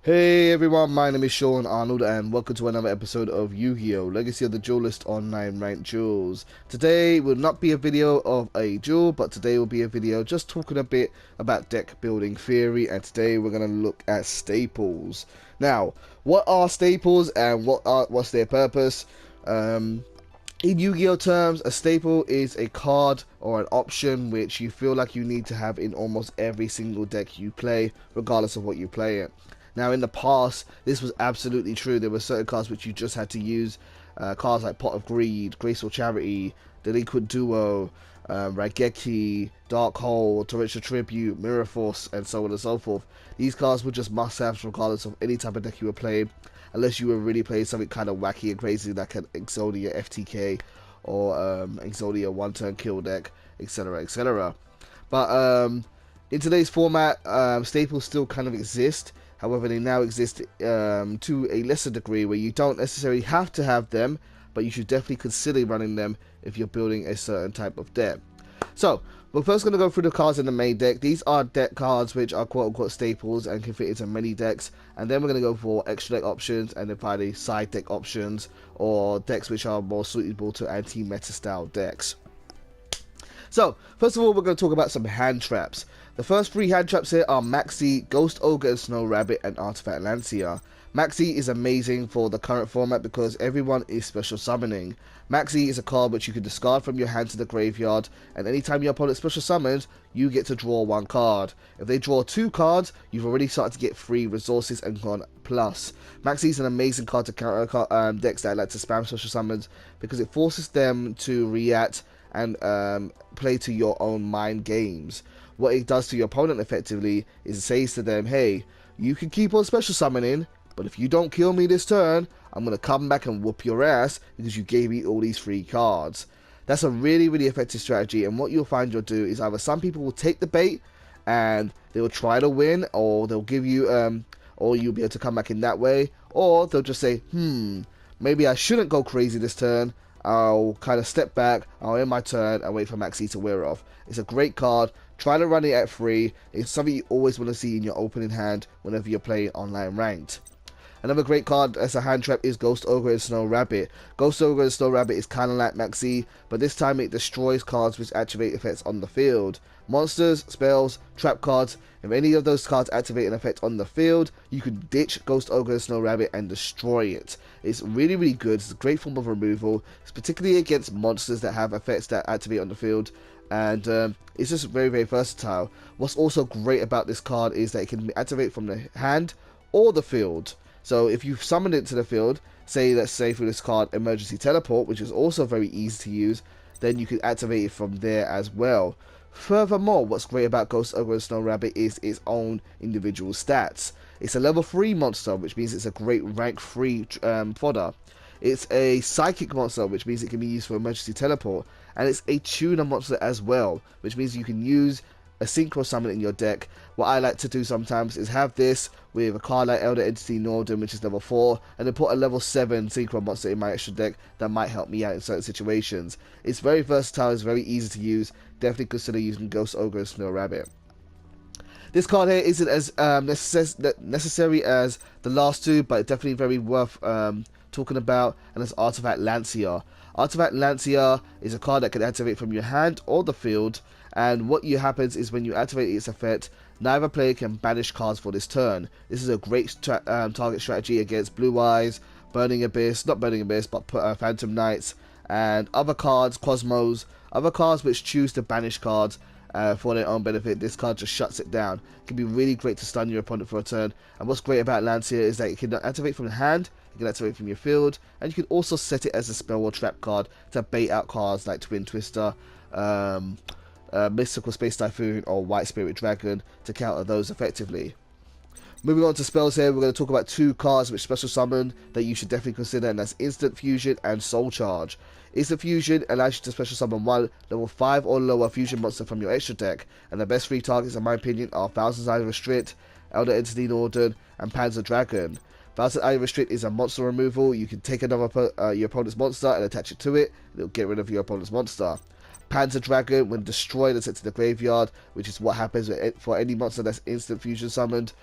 Hey everyone, my name is Sean Arnold and welcome to another episode of Yu-Gi-Oh! Legacy of the Duelist Online Ranked Duels. Today will not be a video of a duel, but today will be a video just talking a bit about deck building theory, and today we're going to look at staples. Now, what are staples and what's their purpose? In Yu-Gi-Oh terms, a staple is a card or an option which you feel like you need to have in almost every single deck you play, regardless of what you play it. Now, in the past, this was absolutely true. There were certain cards which you just had to use. Cards like Pot of Greed, Graceful Charity, Delinquent Duo, Raigeki, Dark Hole, Torrential Tribute, Mirror Force, and so on and so forth. These cards were just must-haves regardless of any type of deck you were playing, unless you were really playing something kind of wacky and crazy like an Exodia FTK or Exodia one-turn kill deck, etc, etc. But in today's format, staples still kind of exist. However, they now exist to a lesser degree where you don't necessarily have to have them, but you should definitely consider running them if you're building a certain type of deck. So, we're first going to go through the cards in the main deck. These are deck cards which are quote-unquote staples and can fit into many decks. And then we're going to go for extra deck options and then finally side deck options or decks which are more suitable to anti-meta style decks. So, first of all, we're going to talk about some hand traps. The first three hand traps here are Maxi, Ghost Ogre and Snow Rabbit, and Artifact Lancia. Maxi is amazing for the current format because everyone is special summoning. Maxi is a card which you can discard from your hand to the graveyard, and anytime your opponent special summons, you get to draw one card. If they draw two cards, you've already started to get free resources and gone plus. Maxi is an amazing card to counter decks that like to spam special summons because it forces them to react and play to your own mind games. What it does to your opponent effectively is it says to them, hey, you can keep on special summoning, but if you don't kill me this turn, I'm going to come back and whoop your ass because you gave me all these free cards. That's a really, really effective strategy, and what you'll find you'll do is either some people will take the bait and they will try to win, or they'll give you, or you'll be able to come back in that way, or they'll just say, maybe I shouldn't go crazy this turn. I'll kind of step back, I'll end my turn and wait for Maxi to wear off. It's a great card. Try to run it at free. It's something you always want to see in your opening hand whenever you're playing online ranked. Another great card as a hand trap is Ghost Ogre and Snow Rabbit. Ghost Ogre and Snow Rabbit is kind of like Maxi, but this time it destroys cards which activate effects on the field. Monsters, spells, trap cards, if any of those cards activate an effect on the field, you can ditch Ghost Ogre and Snow Rabbit and destroy it. It's really, really good. It's a great form of removal. It's particularly against monsters that have effects that activate on the field. And it's just very, very versatile. What's also great about this card is that it can activate from the hand or the field. So if you've summoned it to the field, let's say for this card Emergency Teleport, which is also very easy to use, then you can activate it from there as well. Furthermore, what's great about Ghost Ogre and Snow Rabbit is its own individual stats. It's a level 3 monster, which means it's a great rank 3 fodder. It's a psychic monster, which means it can be used for emergency teleport, and it's a tuner monster as well, which means you can use a synchro summon in your deck. What I like to do sometimes is have this with a card like Elder Entity Norden, which is level 4, and then put a level 7 synchro monster in my extra deck that might help me out in certain situations. It's very versatile, it's very easy to use. Definitely consider using Ghost Ogre and Snow Rabbit. This card here isn't as necessary as the last two, but definitely very worth talking about, and it's Artifact Lancia. Artifact Lancia is a card that can activate from your hand or the field, and what happens is when you activate its effect, neither player can banish cards for this turn. This is a great target strategy against Blue Eyes, Burning Abyss, not Burning Abyss, but Phantom Knights, and other cards, Cosmos, other cards which choose to banish cards for their own benefit. This card just shuts it down. It can be really great to stun your opponent for a turn, and what's great about Lancia is that it can activate from the hand, you can activate from your field, and you can also set it as a spell or trap card to bait out cards like Twin Twister, Mystical Space Typhoon, or White Spirit Dragon to counter those effectively. Moving on to spells here, we're going to talk about two cards which special summon that you should definitely consider, and that's Instant Fusion and Soul Charge. Instant Fusion allows you to special summon one level 5 or lower fusion monster from your extra deck, and the best three targets in my opinion are Thousand Eyes Restrict, Elder Entity Norden, and Panzer Dragon. Thousand Eyes Restrict is a monster removal. You can take another your opponent's monster and attach it to it, and it'll get rid of your opponent's monster. Panzer Dragon, when destroyed and sent to the graveyard, which is what happens for any monster that's instant fusion summoned,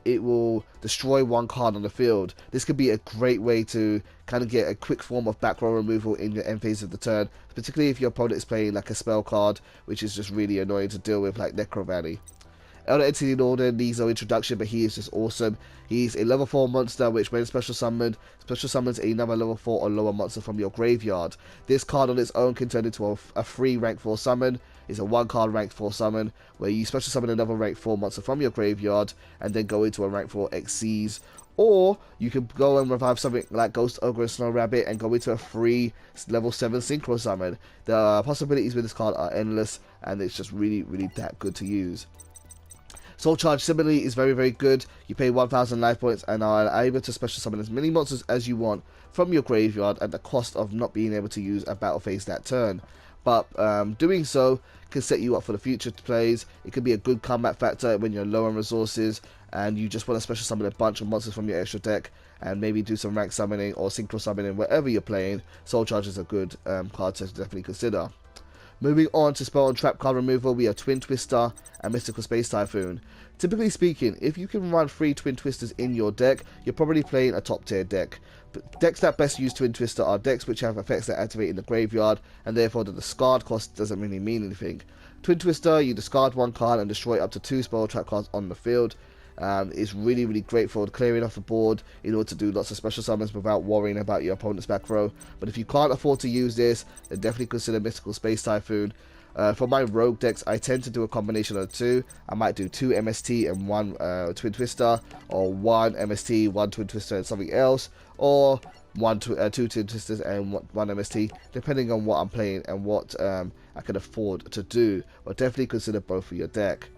it will destroy one card on the field. This could be a great way to kind of get a quick form of back row removal in your end phase of the turn, particularly if your opponent is playing like a spell card, which is just really annoying to deal with, like Necrovalley. Elder Entity in Order needs no introduction, but he is just awesome. He's a level 4 monster, which when special summons another level 4 or lower monster from your graveyard. This card on its own can turn into a free rank 4 summon. It's a 1 card rank 4 summon, where you special summon another rank 4 monster from your graveyard, and then go into a rank 4 Xyz. Or you can go and revive something like Ghost Ogre and Snow Rabbit and go into a free level 7 Synchro Summon. The possibilities with this card are endless, and it's just really, really that good to use. Soul Charge similarly is very, very good. You pay 1000 life points and are able to special summon as many monsters as you want from your graveyard at the cost of not being able to use a battle phase that turn. But doing so can set you up for the future plays. It could be a good combat factor when you're low on resources and you just want to special summon a bunch of monsters from your extra deck and maybe do some rank summoning or synchro summoning wherever you're playing. Soul Charge is a good card to definitely consider. Moving on to spell and trap card removal, we have Twin Twister and Mystical Space Typhoon. Typically speaking, if you can run 3 Twin Twisters in your deck, you're probably playing a top tier deck. But decks that best use Twin Twister are decks which have effects that activate in the graveyard, and therefore the discard cost doesn't really mean anything. Twin Twister, you discard 1 card and destroy up to 2 spell trap cards on the field. It's really, really great for clearing off the board in order to do lots of special summons without worrying about your opponent's back row. But if you can't afford to use this, then definitely consider Mystical Space Typhoon. For my rogue decks, I tend to do a combination of the two. I might do 2 MST and 1 Twin Twister, or 1 MST, 1 Twin Twister and something else, or 2 Twin Twisters and 1 MST, depending on what I'm playing and what I can afford to do. But definitely consider both for your deck.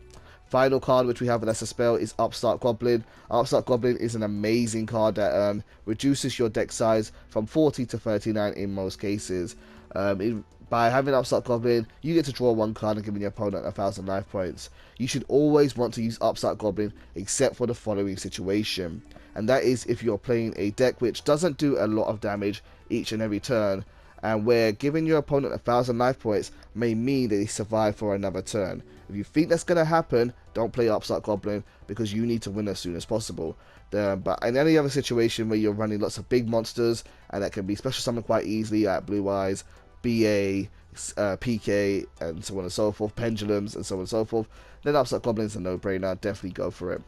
Final card which we have as a spell is Upstart Goblin. Upstart Goblin is an amazing card that reduces your deck size from 40 to 39 in most cases. By having Upstart Goblin, you get to draw 1 card and giving your opponent 1000 life points. You should always want to use Upstart Goblin except for the following situation. And that is if you're playing a deck which doesn't do a lot of damage each and every turn, and where giving your opponent 1000 life points may mean that they survive for another turn. If you think that's going to happen, don't play Upstart Goblin, because you need to win as soon as possible. But in any other situation where you're running lots of big monsters, and that can be special summoned quite easily at Blue Eyes, BA, PK, and so on and so forth, Pendulums, and so on and so forth, then Upstart Goblin is a no-brainer. Definitely go for it.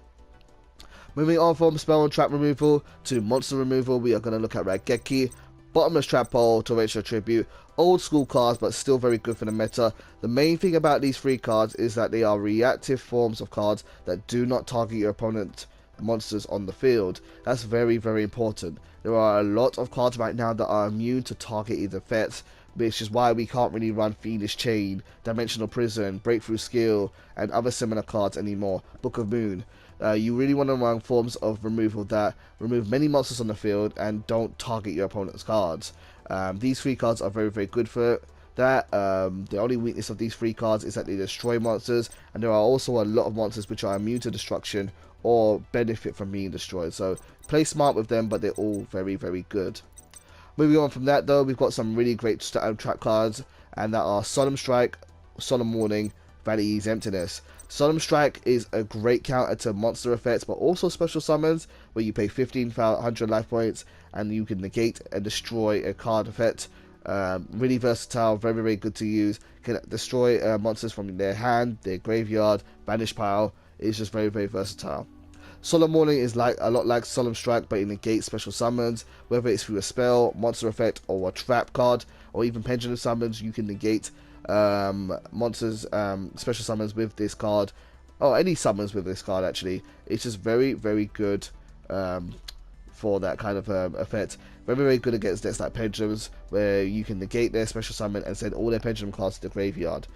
Moving on from spell and trap removal to monster removal, we are going to look at Raigeki, Bottomless Trap Pole, Torrential Tribute. Old school cards, but still very good for the meta. The main thing about these 3 cards is that they are reactive forms of cards that do not target your opponent's monsters on the field. That's very, very important. There are a lot of cards right now that are immune to targeted effects, which is why we can't really run Fiendish Chain, Dimensional Prison, Breakthrough Skill, and other similar cards anymore. Book of Moon. You really want to run forms of removal that remove many monsters on the field and don't target your opponent's cards. These 3 cards are very, very good for that. The only weakness of these 3 cards is that they destroy monsters, and there are also a lot of monsters which are immune to destruction or benefit from being destroyed. So play smart with them, but they're all very, very good. Moving on from that though, we've got some really great trap cards, and that are Solemn Strike, Solemn Warning, Vanity's Emptiness. Solemn Strike is a great counter to monster effects, but also special summons, where you pay 1500 life points and you can negate and destroy a card effect. Really versatile, very, very good to use. Can destroy monsters from their hand, their graveyard, banish pile. It's just very, very versatile. Solemn Warning is a lot like Solemn Strike, but it negates special summons, whether it's through a spell, monster effect, or a trap card, or even Pendulum summons. You can negate monsters, special summons with this card, or any summons with this card actually. It's just very, very good for that kind of effect. Very, very good against decks like Pendulums, where you can negate their special summon and send all their Pendulum cards to the graveyard.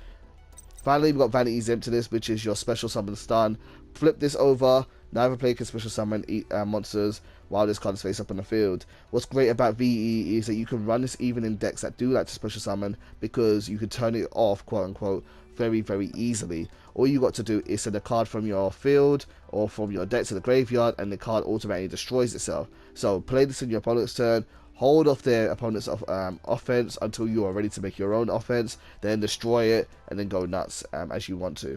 Finally, we've got Vanity's Emptiness, which is your special summon stun. Flip this over. Neither player can special summon monsters while this card is face up on the field. What's great about VE is that you can run this even in decks that do like to special summon, because you can turn it off, quote unquote, very, very easily. All you got to do is send a card from your field or from your deck to the graveyard, and the card automatically destroys itself. So play this in your opponent's turn, hold off their opponent's offense until you are ready to make your own offense, then destroy it, and then go nuts as you want to.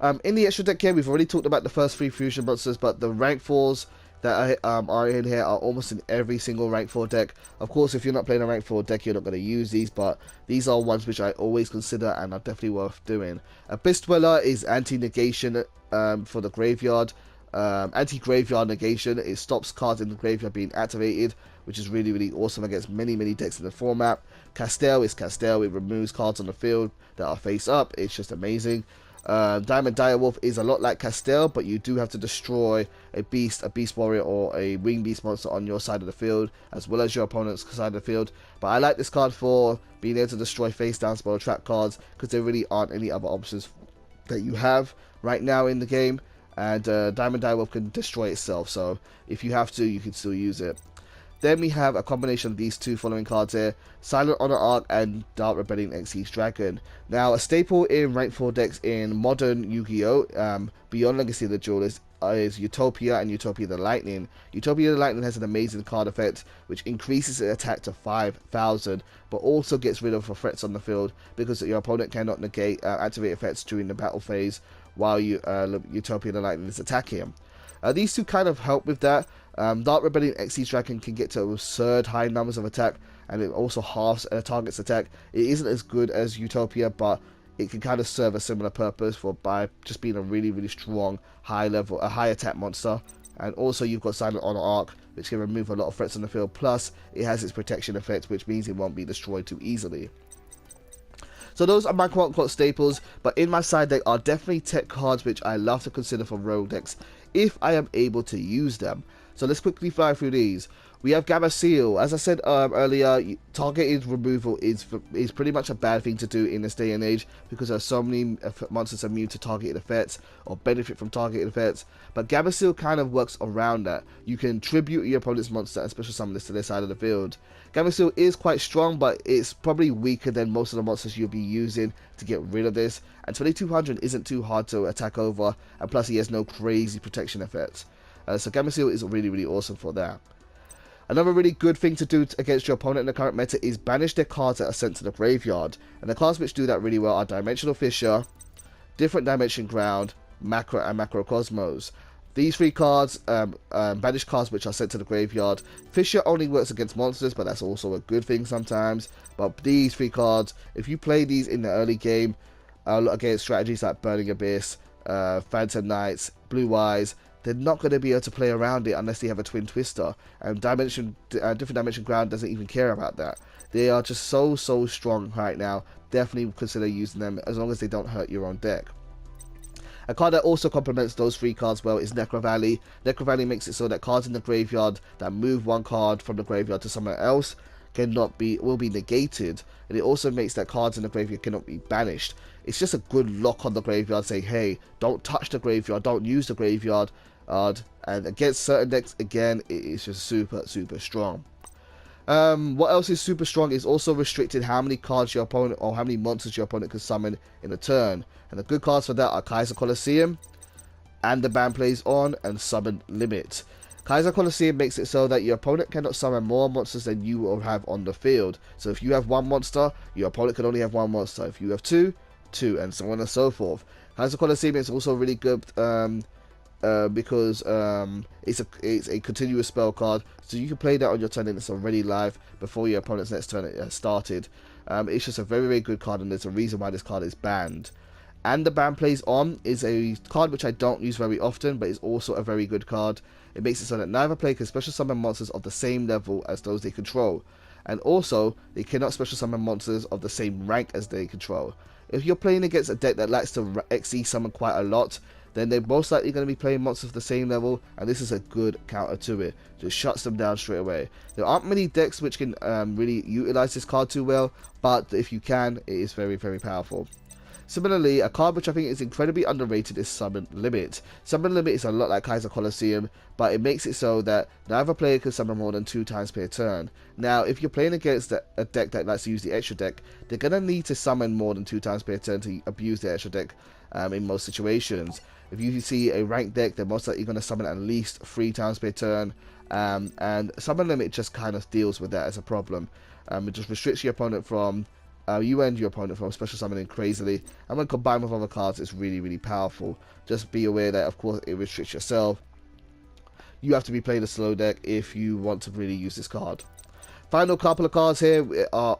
In the extra deck here, we've already talked about the first 3 fusion monsters, but the rank 4s that are in here are almost in every single rank 4 deck. Of course, if you're not playing a rank 4 deck, you're not going to use these, but these are ones which I always consider and are definitely worth doing. Abyss Dweller is anti-negation for the graveyard. Anti-graveyard negation, it stops cards in the graveyard being activated, which is really awesome against many decks in the format. Castell is Castell, it removes cards on the field that are face up, it's just amazing. Diamond Direwolf is a lot like Castell, but you do have to destroy a beast warrior, or a winged beast monster on your side of the field, as well as your opponent's side of the field. But I like this card for being able to destroy face down spell trap cards, because there really aren't any other options that you have right now in the game. And Diamond Direwolf can destroy itself, so if you have to, you can still use it. Then we have a combination of these 2 following cards here: Silent Honor Arc and Dark Rebellion Xyz Dragon. Now, a staple in rank 4 decks in modern Yu-Gi-Oh! Beyond Legacy of the Duelist is Utopia and Utopia the Lightning. Utopia the Lightning has an amazing card effect which increases its attack to 5,000, but also gets rid of threats on the field, because your opponent cannot negate activate effects during the battle phase while Utopia the Lightning is attacking. These 2 kind of help with that. Dark Rebellion Xyz Dragon can get to absurd high numbers of attack, and it also halves a target's attack. It isn't as good as Utopia, but it can kind of serve a similar purpose by just being a really strong high attack monster. And also you've got Silent Honor Arc, which can remove a lot of threats on the field, plus it has its protection effect, which means it won't be destroyed too easily. So those are my quote-unquote staples, but in my side deck are definitely tech cards which I love to consider for rogue decks if I am able to use them. So let's quickly fly through these. We have Gamma Seal. As I said earlier, targeted removal is pretty much a bad thing to do in this day and age, because there are so many monsters immune to targeted effects or benefit from targeted effects. But Gamma Seal kind of works around that. You can tribute your opponent's monster and special summon this to their side of the field. Gamma Seal is quite strong, but it's probably weaker than most of the monsters you'll be using to get rid of this. And 2200 isn't too hard to attack over, and plus he has no crazy protection effects. So Gamma Seal is really awesome for that. Another really good thing to do against your opponent in the current meta is banish their cards that are sent to the graveyard. And the cards which do that really well are Dimensional Fissure, Different Dimension Ground, Macro, and Macrocosmos. These 3 cards banish cards which are sent to the graveyard. Fissure only works against monsters, but that's also a good thing sometimes. But these 3 cards, if you play these in the early game against strategies like Burning Abyss, Phantom Knights, Blue Eyes, they're not going to be able to play around it unless they have a Twin Twister. And Different Dimension Ground doesn't even care about that. They are just so strong right now. Definitely consider using them as long as they don't hurt your own deck. A card that also complements those 3 cards well is Necrovalley. Necrovalley makes it so that cards in the graveyard that move 1 card from the graveyard to somewhere else will be negated, and it also makes that cards in the graveyard cannot be banished. It's just a good lock on the graveyard, saying, hey, don't touch the graveyard, don't use the graveyard, and against certain decks, again, it is just super strong. What else is super strong is also restricted how many cards your opponent, or how many monsters your opponent can summon in a turn. And the good cards for that are Kaiser Coliseum, and the Ban Plays On, and Summon Limit. Kaiser Coliseum makes it so that your opponent cannot summon more monsters than you will have on the field. So if you have 1 monster, your opponent can only have 1 monster. If you have 2, 2, and so on and so forth. Kaiser Coliseum is also really good because it's a continuous spell card, so you can play that on your turn and it's already live before your opponent's next turn has started. It's just a very good card, and there's a reason why this card is banned. And the Ban Plays On is a card which I don't use very often, but is also a very good card. It makes it so that neither player can special summon monsters of the same level as those they control, and also they cannot special summon monsters of the same rank as they control. If you're playing against a deck that likes to XE summon quite a lot, then they're most likely going to be playing monsters of the same level, and this is a good counter to it. Just shuts them down straight away. There aren't many decks which can really utilize this card too well, but if you can, it is very powerful. Similarly, a card which I think is incredibly underrated is Summon Limit. Summon Limit is a lot like Kaiser Coliseum, but it makes it so that neither player can summon more than 2 times per turn. Now, if you're playing against a deck that likes to use the extra deck, they're going to need to summon more than 2 times per turn to abuse the extra deck in most situations. If you see a ranked deck, they're most likely going to summon at least 3 times per turn, and Summon Limit just kind of deals with that as a problem. It just restricts your opponent from you and your opponent from special summoning crazily, and when combined with other cards, it's really, really powerful. Just be aware that, of course, it restricts yourself. You have to be playing a slow deck if you want to really use this card. Final couple of cards here are...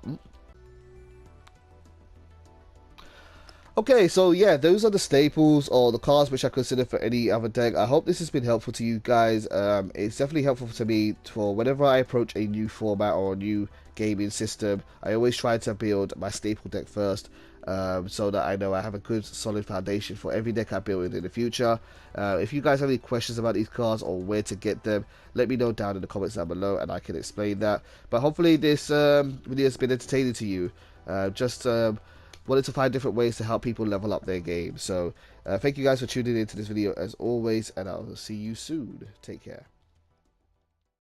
Okay, so yeah, those are the staples or the cards which I consider for any other deck. I hope this has been helpful to you guys. It's definitely helpful to me for whenever I approach a new format or a new gaming system. I always try to build my staple deck first, so that I know I have a good solid foundation for every deck I build in the future. If you guys have any questions about these cards or where to get them, let me know down in the comments down below and I can explain that. But hopefully this video has been entertaining to you. Wanted to find different ways to help people level up their game. So thank you guys for tuning into this video as always, and I'll see you soon. Take care.